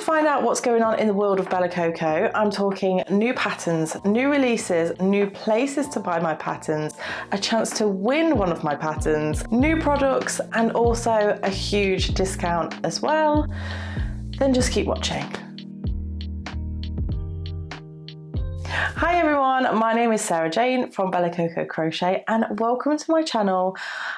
find out what's going on in the world of Bella Coco, I'm talking new patterns, new releases, new places to buy my patterns, a chance to win one of my patterns, new products, and also a huge discount as well. Then just keep watching. Hi everyone, my name is Sarah Jane from Bella Coco Crochet and welcome to my channel.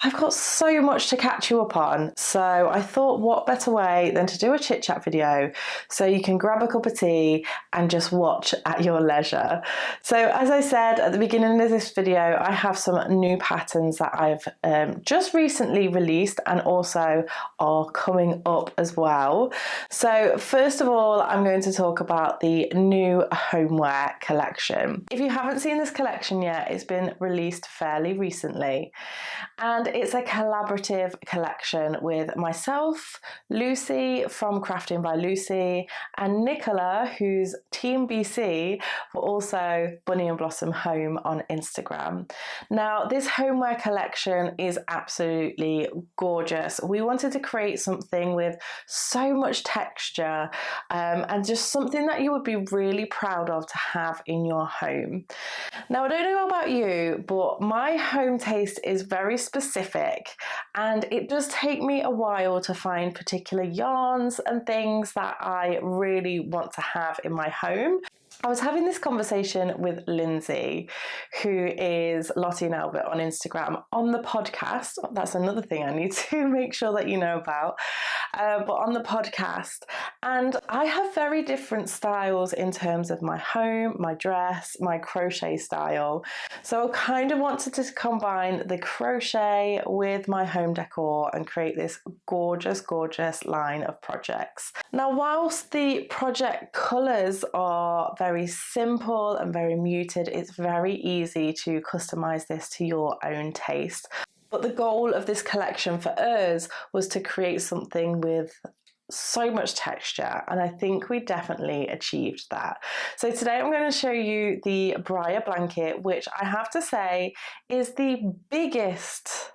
I've got so much to catch you up on, so I thought what better way than to do a chit chat video so you can grab a cup of tea and just watch at your leisure. So as I said at the beginning of this video, I have some new patterns that I've just recently released and also are coming up as well. So first of all, I'm going to talk about the new Homeware Collection. If you haven't seen this collection yet, it's been released fairly recently and it's a collaborative collection with myself, Lucy from Crafting by Lucy, and Nicola, who's Team BC, but also Bunny and Blossom Home on Instagram. Now, this homeware collection is absolutely gorgeous. We wanted to create something with so much texture and just something that you would be really proud of to have in your home. Now, I don't know about you, but my home taste is very specific and it does take me a while to find particular yarns and things that I really want to have in my home. I was having this conversation with Lindsay, who is Lottie and Albert on Instagram, on the podcast. That's another thing I need to make sure that you know about, but on the podcast. And I have very different styles in terms of my home, my dress, my crochet style. So I kind of wanted to combine the crochet with my home decor and create this gorgeous, gorgeous line of projects. Now, whilst the project colours are very simple and very muted, it's very easy to customize this to your own taste. But the goal of this collection for us was to create something with so much texture, and I think we definitely achieved that. So today I'm going to show you the Briar blanket, which I have to say is the biggest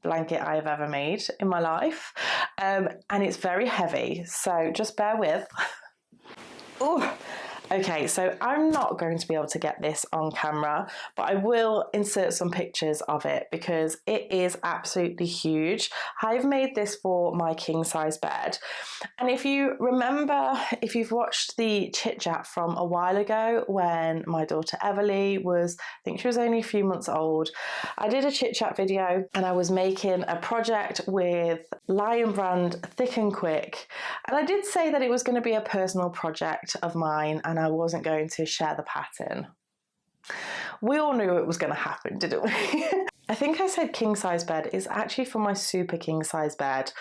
blanket I've ever made in my life, and it's very heavy, so just bear with. Oh, okay, so I'm not going to be able to get this on camera, but I will insert some pictures of it because it is absolutely huge. I've made this for my king size bed. And if you remember, if you've watched the Chit Chat from a while ago when my daughter Everly was, I think she was only a few months old, I did a Chit Chat video and I was making a project with Lion Brand Thick and Quick. And I did say that it was going to be a personal project of mine and I wasn't going to share the pattern. We all knew it was going to happen, didn't we? I think I said king size bed is actually for my super king size bed.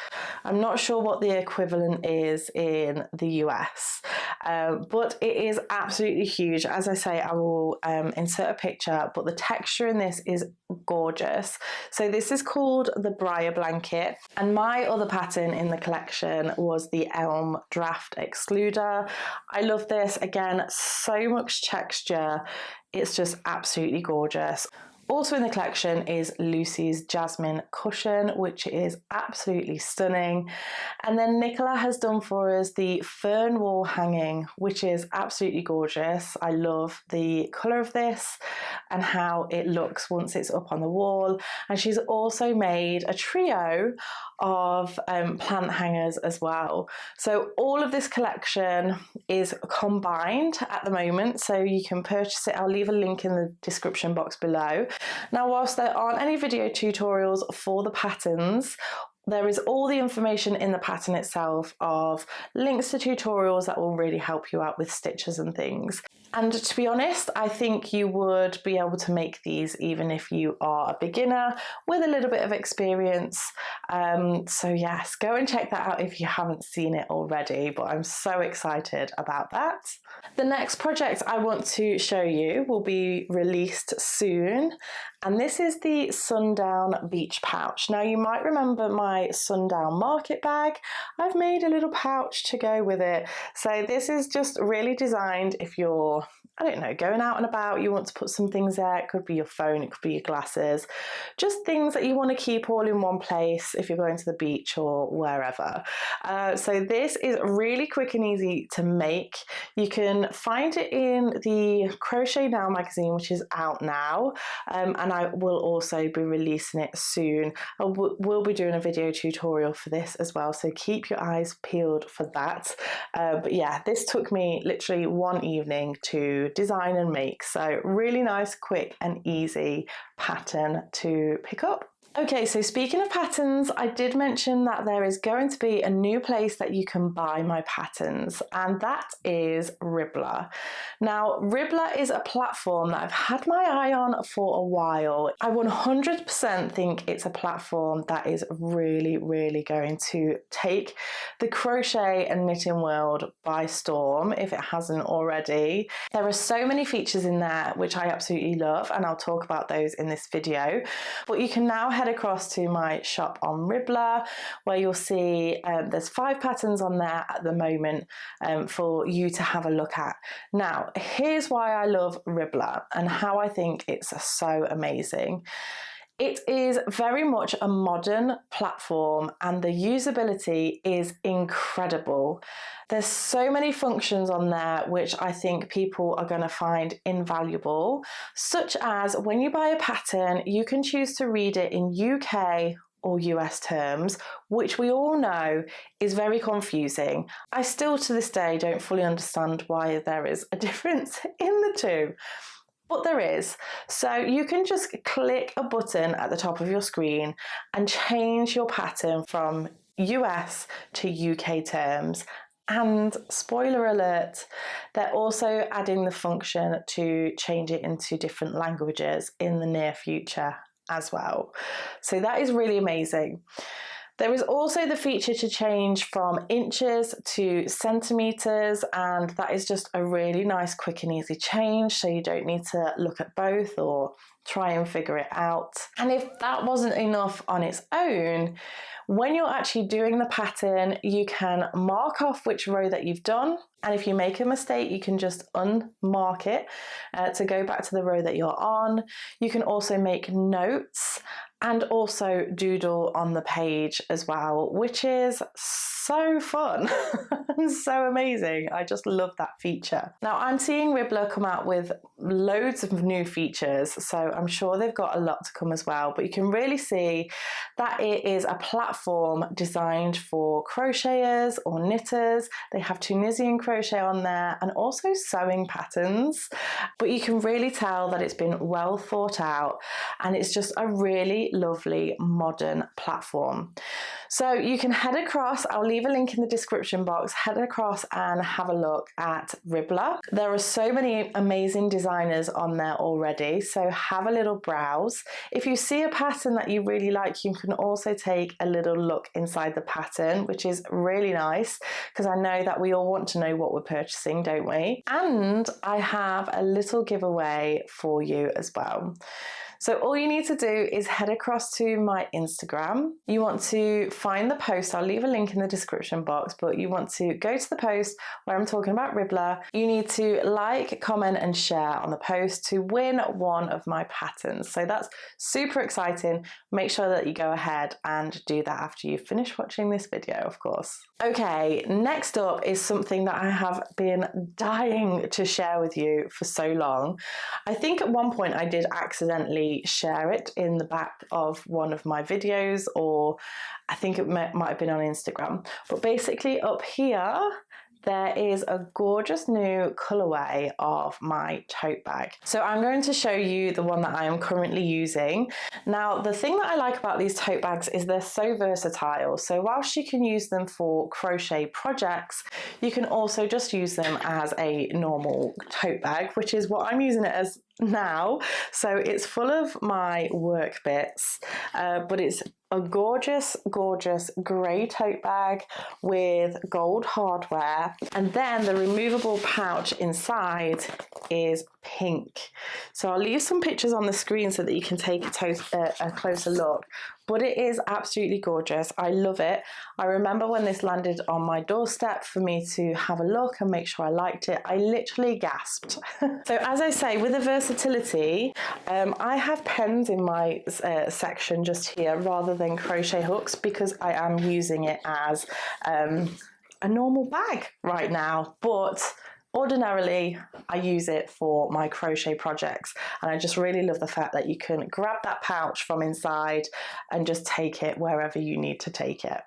I'm not sure what the equivalent is in the US, but it is absolutely huge. As I say, I will insert a picture, but the texture in this is gorgeous. So this is called the Briar blanket, and my other pattern in the collection was the Elm Draft Excluder. I love this. Again, so much texture. It's just absolutely gorgeous. Also in the collection is Lucy's Jasmine Cushion, which is absolutely stunning. And then Nicola has done for us the fern wall hanging, which is absolutely gorgeous. I love the colour of this and how it looks once it's up on the wall. And she's also made a trio of plant hangers as well. So all of this collection is combined at the moment, so you can purchase it. I'll leave a link in the description box below. Now, whilst there aren't any video tutorials for the patterns, there is all the information in the pattern itself of links to tutorials that will really help you out with stitches and things. And to be honest, I think you would be able to make these even if you are a beginner with a little bit of experience. So yes, go and check that out if you haven't seen it already, but I'm so excited about that. The next project I want to show you will be released soon, and this is the Sundown Beach Pouch. Now, you might remember my Sundown market bag. I've made a little pouch to go with it. So this is just really designed if you're you're, I don't know, going out and about, you want to put some things there. It could be your phone, it could be your glasses, just things that you want to keep all in one place if you're going to the beach or wherever. So this is really quick and easy to make. You can find it in the Crochet Now magazine, which is out now, and I will also be releasing it soon. I will be doing a video tutorial for this as well, so keep your eyes peeled for that. But yeah, this took me literally one evening to design and make, so really nice, quick and easy pattern to pick up. Okay, so speaking of patterns, I did mention that there is going to be a new place that you can buy my patterns, and that is Ribblr. Now, Ribblr is a platform that I've had my eye on for a while. I 100% think it's a platform that is really, really going to take the crochet and knitting world by storm, if it hasn't already. There are so many features in there which I absolutely love, and I'll talk about those in this video. But you can now head across to my shop on Ribblr, where you'll see there's 5 patterns on there at the moment for you to have a look at. Now, here's why I love Ribblr and how I think it's so amazing. It is very much a modern platform and the usability is incredible. There's so many functions on there which I think people are going to find invaluable, such as when you buy a pattern, you can choose to read it in UK or US terms, which we all know is very confusing. I still to this day don't fully understand why there is a difference in the two. But there is. So you can just click a button at the top of your screen and change your pattern from US to UK terms. And spoiler alert, they're also adding the function to change it into different languages in the near future as well. So that is really amazing. There is also the feature to change from inches to centimeters, and that is just a really nice, quick and easy change, so you don't need to look at both or try and figure it out. And if that wasn't enough on its own, when you're actually doing the pattern, you can mark off which row that you've done, and if you make a mistake, you can just unmark it to go back to the row that you're on. You can also make notes and also doodle on the page as well, which is so fun and so amazing. I just love that feature. Now, I'm seeing Ribblr come out with loads of new features, so I'm sure they've got a lot to come as well, but you can really see that it is a platform designed for crocheters or knitters. They have Tunisian crochet on there and also sewing patterns, but you can really tell that it's been well thought out, and it's just a really lovely modern platform. So you can head across, I'll leave a link in the description box, head across and have a look at Ribblr. There are so many amazing designers on there already, so have a little browse. If you see a pattern that you really like, you can also take a little look inside the pattern, which is really nice, because I know that we all want to know what we're purchasing, don't we? And I have a little giveaway for you as well. So all you need to do is head across to my Instagram. You want to find the post, I'll leave a link in the description box, but you want to go to the post where I'm talking about Ribblr. You need to like, comment and share on the post to win one of my patterns. So that's super exciting. Make sure that you go ahead and do that after you finish watching this video, of course. Okay, next up is something that I have been dying to share with you for so long. I think at one point I did accidentally share it in the back of one of my videos, or I think it might have been on Instagram. But basically up here, there is a gorgeous new colorway of my tote bag. So I'm going to show you the one that I am currently using. Now, the thing that I like about these tote bags is they're so versatile. So whilst you can use them for crochet projects, you can also just use them as a normal tote bag, which is what I'm using it as now. So it's full of my work bits, but it's a gorgeous, gorgeous grey tote bag with gold hardware. And then the removable pouch inside is pink. So I'll leave some pictures on the screen so that you can take a closer look. But it is absolutely gorgeous. I love it. I remember when this landed on my doorstep for me to have a look and make sure I liked it, I literally gasped. So as I say, with the versatility, I have pens in my section just here rather than crochet hooks because I am using it as a normal bag right now. But ordinarily, I use it for my crochet projects, and I just really love the fact that you can grab that pouch from inside and just take it wherever you need to take it.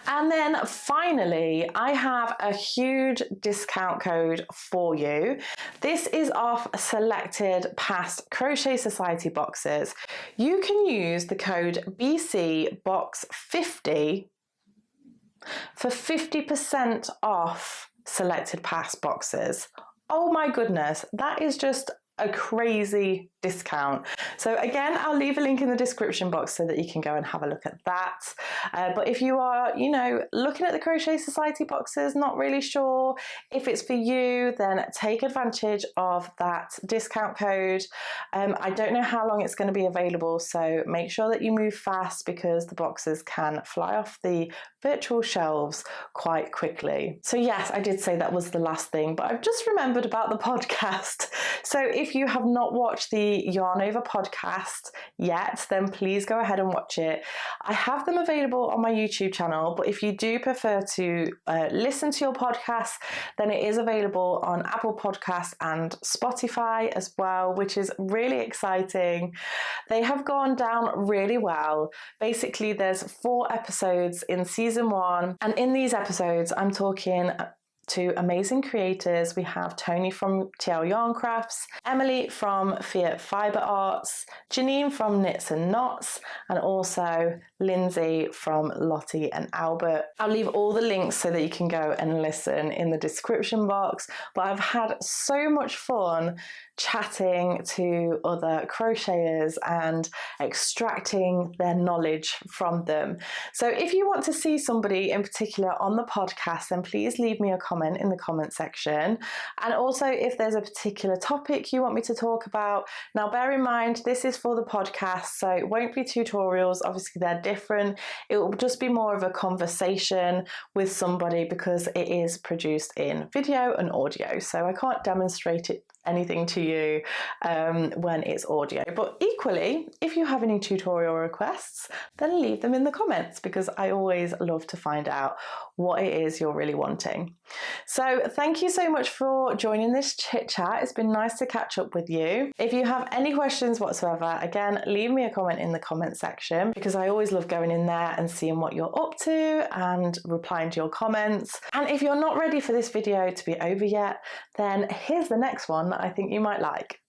And then finally, I have a huge discount code for you. This is off selected past Crochet Society boxes. You can use the code BCBOX50 for 50% off selected past boxes. Oh my goodness, that is just a crazy discount. So again, I'll leave a link in the description box so that you can go and have a look at that. But if you are, looking at the Crochet Society boxes, not really sure if it's for you, then take advantage of that discount code. I don't know how long it's going to be available, so make sure that you move fast because the boxes can fly off the virtual shelves quite quickly. So yes, I did say that was the last thing, but I've just remembered about the podcast. So if you have not watched the Yarn Over podcast yet, then please go ahead and watch it. I have them available on my YouTube channel, but if you do prefer to listen to your podcast, then it is available on Apple Podcasts and Spotify as well, which is really exciting. They have gone down really well. Basically, there's 4 episodes in season 1, and in these episodes, I'm talking to amazing creators. We have Tony from TL Yarn Crafts, Emily from Fiat Fibre Arts, Janine from Knits and Knots, and also Lindsay from Lottie and Albert. I'll leave all the links so that you can go and listen in the description box, but I've had so much fun chatting to other crocheters and extracting their knowledge from them. So if you want to see somebody in particular on the podcast, then please leave me a comment in the comment section. And also if there's a particular topic you want me to talk about. Now bear in mind, this is for the podcast, so it won't be tutorials. Obviously they're different. It will just be more of a conversation with somebody because it is produced in video and audio, so I can't demonstrate anything to you when it's audio. But equally, if you have any tutorial requests, then leave them in the comments because I always love to find out what it is you're really wanting. So thank you so much for joining this chit chat. It's been nice to catch up with you. If you have any questions whatsoever, again, leave me a comment in the comment section because I always love going in there and seeing what you're up to and replying to your comments. And if you're not ready for this video to be over yet, then here's the next one that I think you might like.